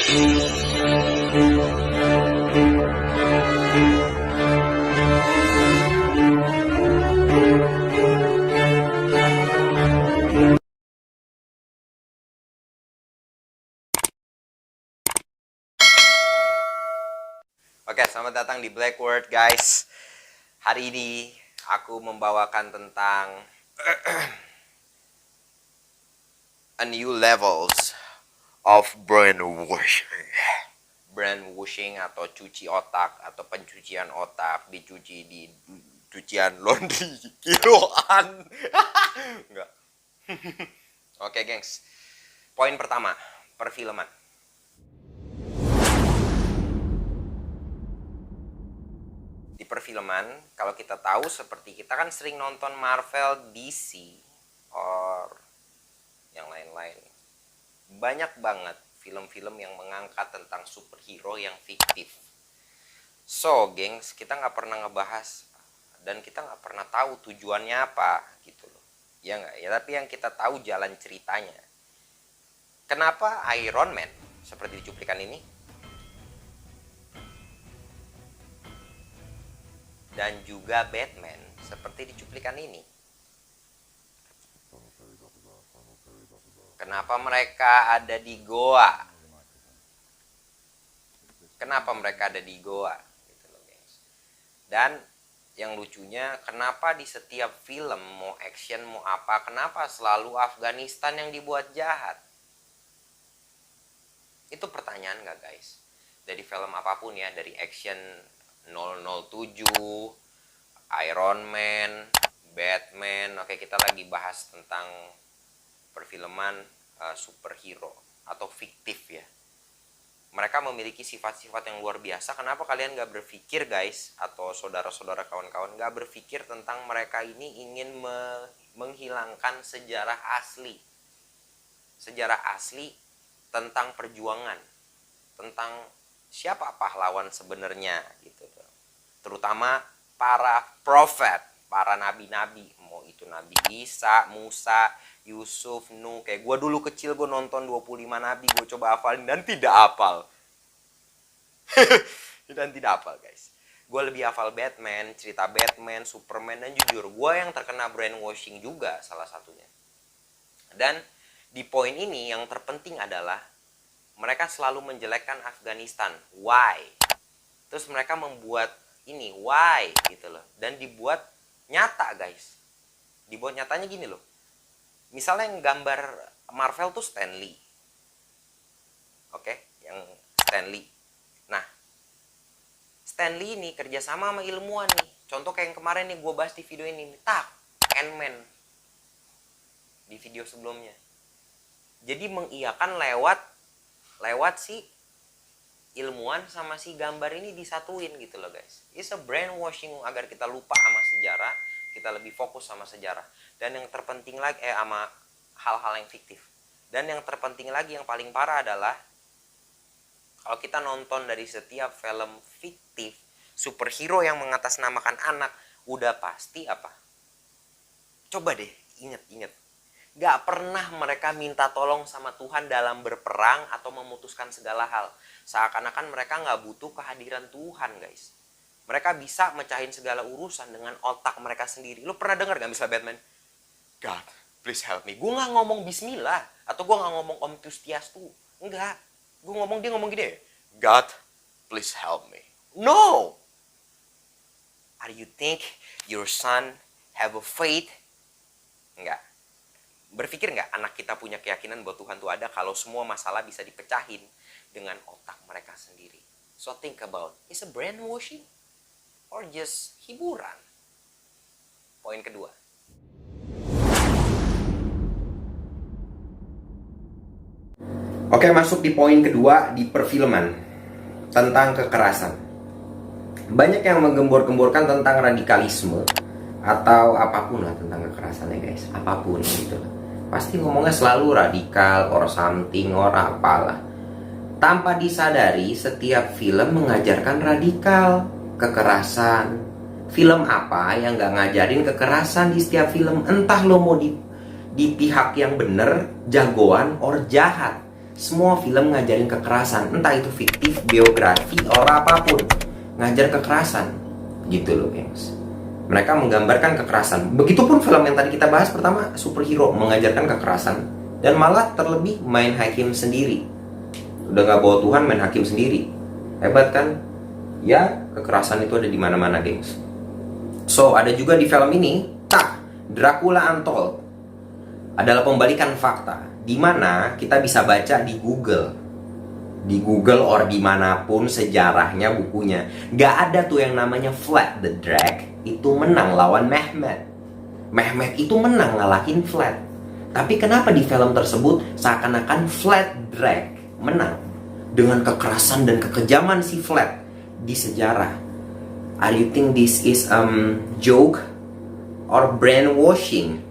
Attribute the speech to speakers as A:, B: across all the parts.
A: Oke, selamat datang di Black Word, guys. Hari ini aku membawakan tentang a new levels of brainwashing. Brainwashing atau cuci otak atau pencucian otak, dicuci di cucian laundry kiloan. Enggak. Oke, gengs. Poin pertama, perfilman. Di perfilman, kalau kita tahu seperti kita kan sering nonton Marvel, DC, or yang lain-lain. Banyak banget film-film yang mengangkat tentang superhero yang fiktif. So, gengs, kita nggak pernah ngebahas dan kita nggak pernah tahu tujuannya apa gitu loh. Ya nggak? Ya, tapi yang kita tahu jalan ceritanya. Kenapa Iron Man seperti di cuplikan ini? Dan juga Batman seperti di cuplikan ini. Kenapa mereka ada di goa? Kenapa mereka ada di goa? Gitu loh, guys. Dan yang lucunya, kenapa di setiap film, mau action, mau apa, kenapa selalu Afghanistan yang dibuat jahat? Itu pertanyaan nggak, guys? Dari film apapun ya, dari action 007, Iron Man, Batman. Oke, kita lagi bahas tentang perfilman superhero atau fiktif ya. Mereka memiliki sifat-sifat yang luar biasa. Kenapa kalian gak berpikir, guys, atau saudara-saudara kawan-kawan, gak berpikir tentang mereka ini ingin menghilangkan sejarah asli. Sejarah asli tentang perjuangan, tentang siapa pahlawan sebenarnya gitu. Terutama para prophet, para nabi-nabi, mau itu Nabi Isa, Musa, Yusuf, Nuh. Kayak gue dulu kecil, gue nonton 25 nabi, gue coba hafalin dan tidak hafal. Dan tidak hafal, guys. Gue lebih hafal Batman, cerita Batman, Superman, dan jujur gue yang terkena brainwashing juga salah satunya. Dan di poin ini yang terpenting adalah mereka selalu menjelekkan Afghanistan. Why? Terus mereka membuat ini, why? Gitu loh. Dan dibuat nyata, guys. Dibuat nyatanya gini loh. Misalnya yang gambar Marvel tuh Stan Lee. Oke, yang Stan Lee. Nah, Stan Lee ini kerjasama sama ilmuwan nih. Contoh kayak yang kemarin nih gue bahas di video ini. Tak, Ant-Man. Di video sebelumnya. Jadi mengiyakan lewat si ilmuwan sama si gambar ini disatuin gitu loh, guys. It's a brainwashing agar kita lupa sama sejarah, kita lebih fokus sama sejarah. Dan yang terpenting lagi sama hal-hal yang fiktif. Dan yang terpenting lagi yang paling parah adalah kalau kita nonton dari setiap film fiktif superhero yang mengatasnamakan anak, udah pasti apa? Coba deh inget. Gak pernah mereka minta tolong sama Tuhan dalam berperang atau memutuskan segala hal. Seakan-akan mereka gak butuh kehadiran Tuhan, guys. Mereka bisa mecahin segala urusan dengan otak mereka sendiri. Lo pernah dengar gak misalnya Batman? God, please help me. Gue gak ngomong bismillah. Atau gue gak ngomong Om Tustiastu. Enggak. Dia ngomong gini. God, please help me. No! Are you think your son have a faith? Enggak. Berpikir nggak anak kita punya keyakinan bahwa Tuhan itu ada kalau semua masalah bisa dipecahin dengan otak mereka sendiri? So think about, is a brainwashing or just hiburan? Poin kedua. Oke, masuk di poin kedua di perfilman tentang kekerasan. Banyak yang menggembor-gemborkan tentang radikalisme atau apapun lah tentang kekerasannya, guys. Apapun gitu. Pasti ngomongnya selalu radikal or something or apalah. Tanpa disadari setiap film mengajarkan radikal, kekerasan. Film apa yang gak ngajarin kekerasan di setiap film? Entah lo mau di pihak yang bener, jagoan or jahat. Semua film ngajarin kekerasan, entah itu fiktif, biografi, or apapun, ngajar kekerasan, gitu loh gengs. Mereka menggambarkan kekerasan. Begitupun film yang tadi kita bahas pertama, superhero, mengajarkan kekerasan. Dan malah terlebih main hakim sendiri. Udah gak bawa Tuhan, main hakim sendiri. Hebat kan? Ya, kekerasan itu ada di mana-mana gengs. So, ada juga di film ini, Dracula Untold adalah pembalikan fakta, di mana kita bisa baca di Google or dimanapun sejarahnya, bukunya, gak ada tuh yang namanya Vlad the Drag itu menang lawan Mehmet. Mehmet itu menang ngalahin Vlad. Tapi kenapa di film tersebut seakan-akan Vlad Drag menang dengan kekerasan dan kekejaman si Vlad di sejarah? Are you think this is joke or brainwashing?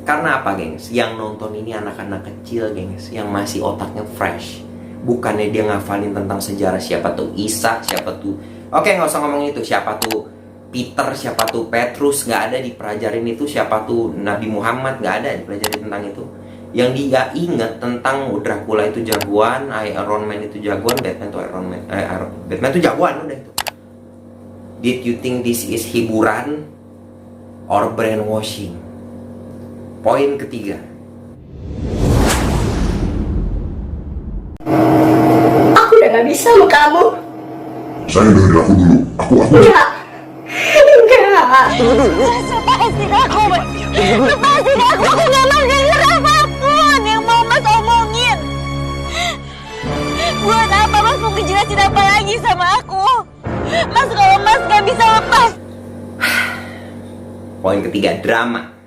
A: Karena apa gengs? Yang nonton ini anak-anak kecil gengs, yang masih otaknya fresh. Bukannya dia ngafalin tentang sejarah, siapa tuh Isa, siapa tuh, oke, nggak usah ngomong itu, siapa tuh Peter, siapa tuh Petrus, nggak ada dipelajarin itu. Siapa tuh Nabi Muhammad, nggak ada dipelajarin tentang itu. Yang dia ingat tentang Dracula itu jagoan, Iron Man itu jagoan, Batman tuh Batman tuh jagoan, udah itu. Did you think this is hiburan or brainwashing? Poin ketiga.
B: Aku udah gak bisa sama kamu.
C: Saya dengerin aku dulu. Aku
B: Enggak.
D: Lepasin aku, Mas. Lepasin aku gak mau denger apapun yang mau Mas omongin. Buat apa Mas mau ngejelasin apa lagi sama aku? Mas, kalau Mas gak bisa lepas.
A: Poin ketiga, drama.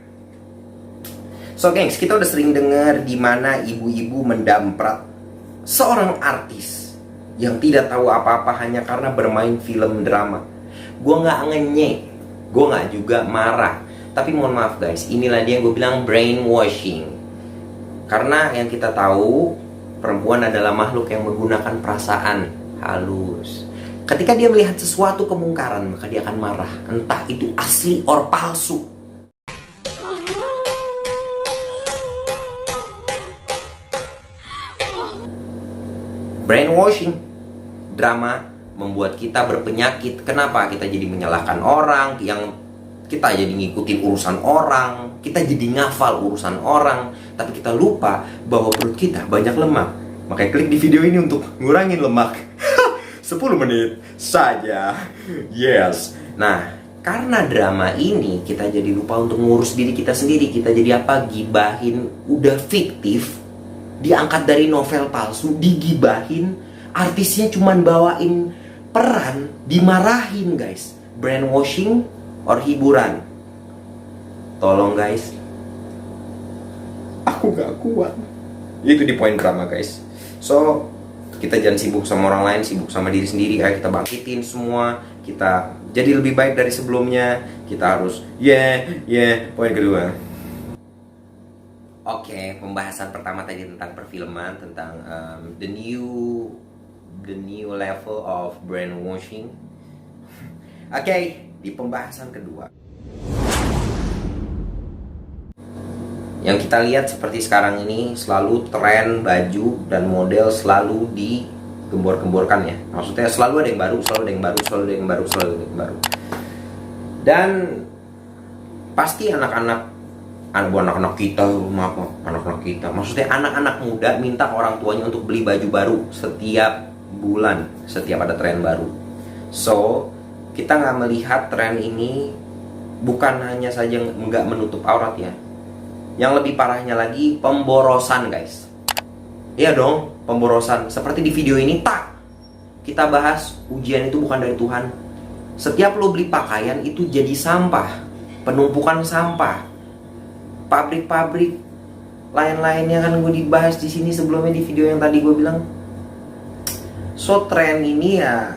A: So gengs, kita udah sering dengar di mana ibu-ibu mendamprat seorang artis yang tidak tahu apa-apa hanya karena bermain film drama. Gue nggak ngenyek, gue nggak juga marah. Tapi mohon maaf guys, inilah dia yang gue bilang brainwashing. Karena yang kita tahu, perempuan adalah makhluk yang menggunakan perasaan halus. Ketika dia melihat sesuatu kemungkaran, maka dia akan marah. Entah itu asli or palsu. Brainwashing, drama membuat kita berpenyakit. Kenapa? Kita jadi menyalahkan orang, yang kita jadi ngikutin urusan orang, kita jadi ngafal urusan orang, tapi kita lupa bahwa perut kita banyak lemak. Makanya klik di video ini untuk ngurangin lemak. 10 menit saja. Yes. Nah, karena drama ini kita jadi lupa untuk ngurus diri kita sendiri. Kita jadi apa? Gibahin, udah fiktif, diangkat dari novel palsu, digibahin, artisnya cuman bawain peran, dimarahin guys. Brainwashing or hiburan? Tolong guys, aku gak kuat. Itu di poin drama guys. So, kita jangan sibuk sama orang lain, sibuk sama diri sendiri. Ayo kita bangkitin semua, kita jadi lebih baik dari sebelumnya. Kita harus poin kedua. Oke, pembahasan pertama tadi tentang perfilman, tentang the new level of brainwashing. Oke, di pembahasan kedua, yang kita lihat seperti sekarang ini, selalu tren baju dan model selalu digembor-gemborkan ya. Maksudnya selalu ada yang baru, selalu ada yang baru, selalu ada yang baru, selalu ada yang baru. Dan pasti anak-anak kita, maksudnya anak-anak muda minta orang tuanya untuk beli baju baru setiap bulan, setiap ada tren baru. So, kita nggak melihat tren ini bukan hanya saja nggak menutup aurat ya. Yang lebih parahnya lagi, pemborosan guys. Iya dong, pemborosan. Seperti di video ini, kita bahas ujian itu bukan dari Tuhan. Setiap lo beli pakaian itu jadi sampah, penumpukan sampah. Pabrik-pabrik lain-lainnya kan gue dibahas di sini sebelumnya di video yang tadi gue bilang. So tren ini ya,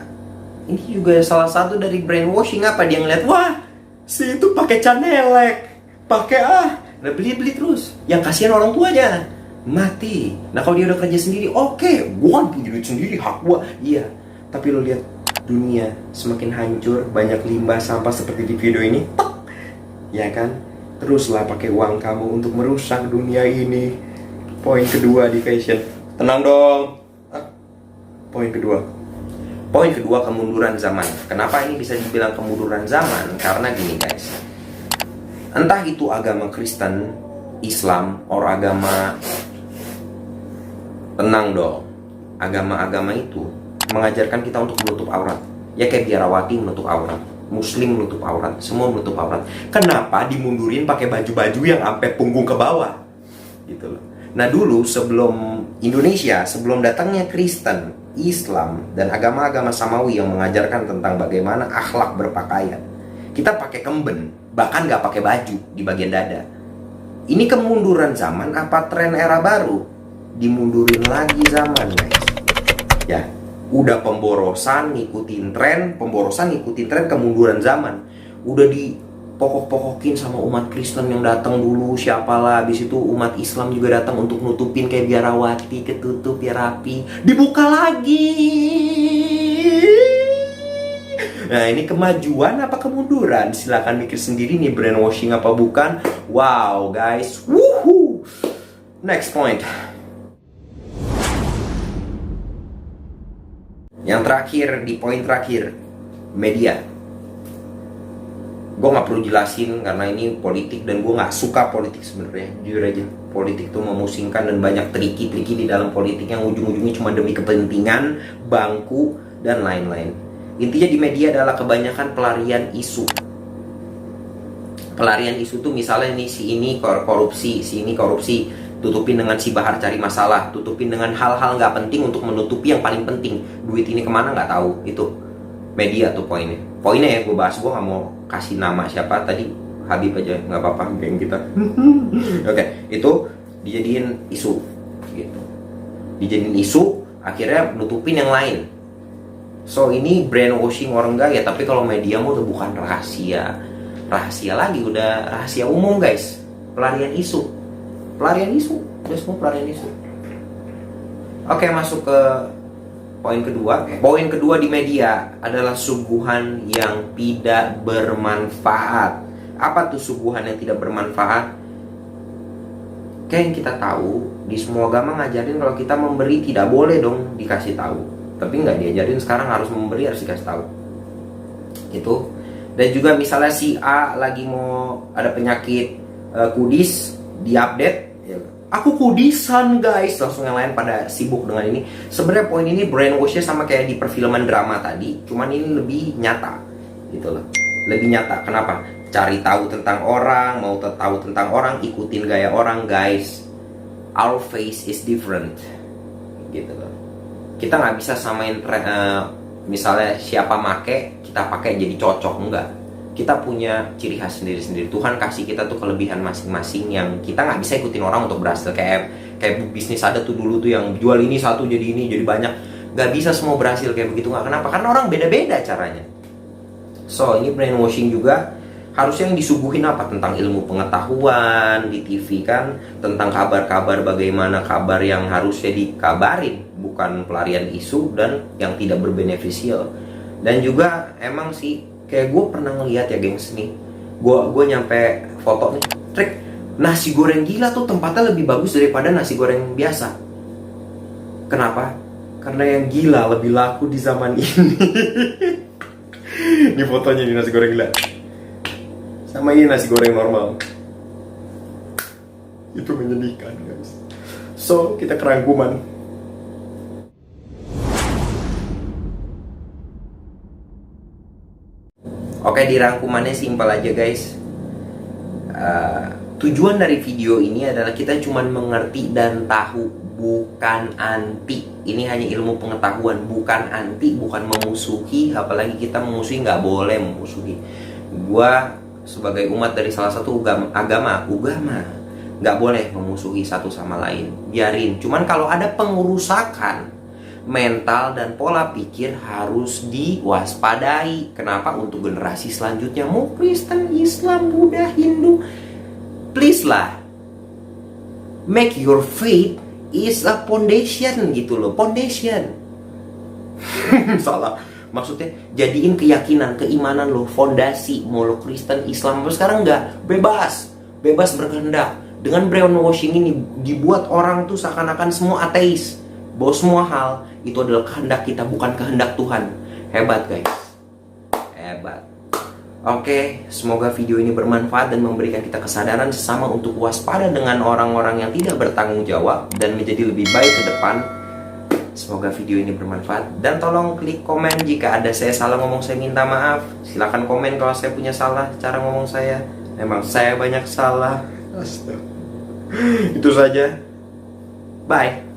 A: ini juga salah satu dari brainwashing. Apa dia ngeliat, wah si itu pakai canelek, pakai udah beli terus. Yang kasihan orang tuanya mati. Nah kalau dia udah kerja sendiri, oke, gue kan punya duit sendiri, hak gue. Iya, tapi lo lihat dunia semakin hancur, banyak limbah sampah seperti di video ini, ya kan? Teruslah pakai uang kamu untuk merusak dunia ini. Poin kedua di fashion. Tenang dong. Poin kedua. Poin kedua, kemunduran zaman. Kenapa ini bisa dibilang kemunduran zaman? Karena gini guys, entah itu agama Kristen, Islam, or agama, tenang dong, agama-agama itu mengajarkan kita untuk menutup aurat. Ya kayak biarawati menutup aurat, Muslim menutup aurat, semua menutup aurat. Kenapa dimundurin pakai baju-baju yang sampai punggung ke bawah? Gitu loh. Nah dulu sebelum Indonesia, sebelum datangnya Kristen, Islam, dan agama-agama Samawi yang mengajarkan tentang bagaimana akhlak berpakaian, kita pakai kemben, bahkan nggak pakai baju di bagian dada. Ini kemunduran zaman apa tren era baru? Dimundurin lagi zaman guys. Ya, udah pemborosan ngikutin tren, kemunduran zaman. Udah dipokok-pokokin sama umat Kristen yang datang dulu, siapalah. Habis itu umat Islam juga datang untuk nutupin kayak biarawati, ketutup ya rapi, dibuka lagi. Nah ini kemajuan apa kemunduran? Silahkan mikir sendiri nih, brainwashing apa bukan. Wow guys, woohoo. Next point. Yang terakhir, di poin terakhir, media. Gue gak perlu jelasin karena ini politik dan gue gak suka politik sebenarnya, jujur aja. Politik tuh memusingkan dan banyak triki-triki di dalam politik yang ujung-ujungnya cuma demi kepentingan, bangku, dan lain-lain. Intinya di media adalah kebanyakan pelarian isu. Pelarian isu tuh misalnya nih si ini korupsi, si ini korupsi, tutupin dengan si Bahar cari masalah, tutupin dengan hal-hal gak penting untuk menutupi yang paling penting. Duit ini kemana gak tahu, itu media tuh poinnya. Poinnya ya gue bahas, gue gak mau kasih nama siapa tadi, Habib aja nggak apa-apa, geng kita. Oke, itu dijadiin isu gitu, dijadiin isu, akhirnya nutupin yang lain. So ini brainwashing orang enggak ya, tapi kalau media mau udah bukan rahasia lagi, udah rahasia umum guys. Pelarian isu, udah semua pelarian isu. Oke, masuk ke poin kedua. Poin kedua di media adalah suguhan yang tidak bermanfaat. Apa tuh suguhan yang tidak bermanfaat? Kayak yang kita tahu, di semua agama ngajarin kalau kita memberi tidak boleh dong dikasih tahu. Tapi nggak diajarin sekarang harus memberi, harus dikasih tahu. Itu. Dan juga misalnya si A lagi mau ada penyakit kudis, diupdate. Aku kudisan guys, langsung yang lain pada sibuk dengan ini. Sebenarnya poin ini brainwashnya sama kayak di perfilman drama tadi, cuman ini lebih nyata gitu loh, lebih nyata. Kenapa? Cari tahu tentang orang, mau tahu tentang orang, ikutin gaya orang guys. Our face is different gitu loh. Kita nggak bisa samain misalnya siapa make, kita pakai jadi cocok, enggak. Kita punya ciri khas sendiri-sendiri. Tuhan kasih kita tuh kelebihan masing-masing yang kita nggak bisa ikutin orang untuk berhasil. Kayak bisnis ada tuh dulu tuh yang jual ini satu jadi ini jadi banyak. Nggak bisa semua berhasil kayak begitu, nggak. Kenapa? Karena orang beda-beda caranya. So ini brainwashing juga. Harusnya yang disuguhin apa? Tentang ilmu pengetahuan di TV kan, tentang kabar-kabar, bagaimana kabar yang harusnya dikabarin, bukan pelarian isu dan yang tidak berbenefisial. Dan juga emang sih kayak gue pernah ngeliat ya gengs nih, gue nyampe foto nih, trik nasi goreng gila tuh tempatnya lebih bagus daripada nasi goreng biasa. Kenapa? Karena yang gila lebih laku di zaman ini. Ini fotonya di nasi goreng gila, sama ini nasi goreng normal. Itu menyedihkan guys. So kita kerangkuman. Oke, di rangkumannya simpel aja guys. Tujuan dari video ini adalah kita cuma mengerti dan tahu, bukan anti. Ini hanya ilmu pengetahuan, bukan anti, bukan memusuhi. Apalagi kita memusuhi, nggak boleh memusuhi. Gua sebagai umat dari salah satu agama, nggak boleh memusuhi satu sama lain. Biarin. Cuman kalau ada pengerusakan mental dan pola pikir harus diwaspadai. Kenapa? Untuk generasi selanjutnya, mau Kristen, Islam, Buddha, Hindu, please lah, make your faith is a foundation gitu loh, foundation. Salah, maksudnya jadiin keyakinan, keimanan lo fondasi. Mau lo Kristen, Islam, sekarang enggak, bebas berkehendak, Dengan brainwashing ini dibuat orang tuh seakan-akan semua ateis, bahwa semua hal itu adalah kehendak kita, bukan kehendak Tuhan. Hebat guys, hebat. Oke, semoga video ini bermanfaat dan memberikan kita kesadaran sesama untuk waspada dengan orang-orang yang tidak bertanggung jawab dan menjadi lebih baik ke depan. Semoga video ini bermanfaat dan tolong klik komen jika ada saya salah ngomong, saya minta maaf. Silahkan komen kalau saya punya salah cara ngomong saya. Memang saya banyak salah. Astaga. Itu saja. Bye.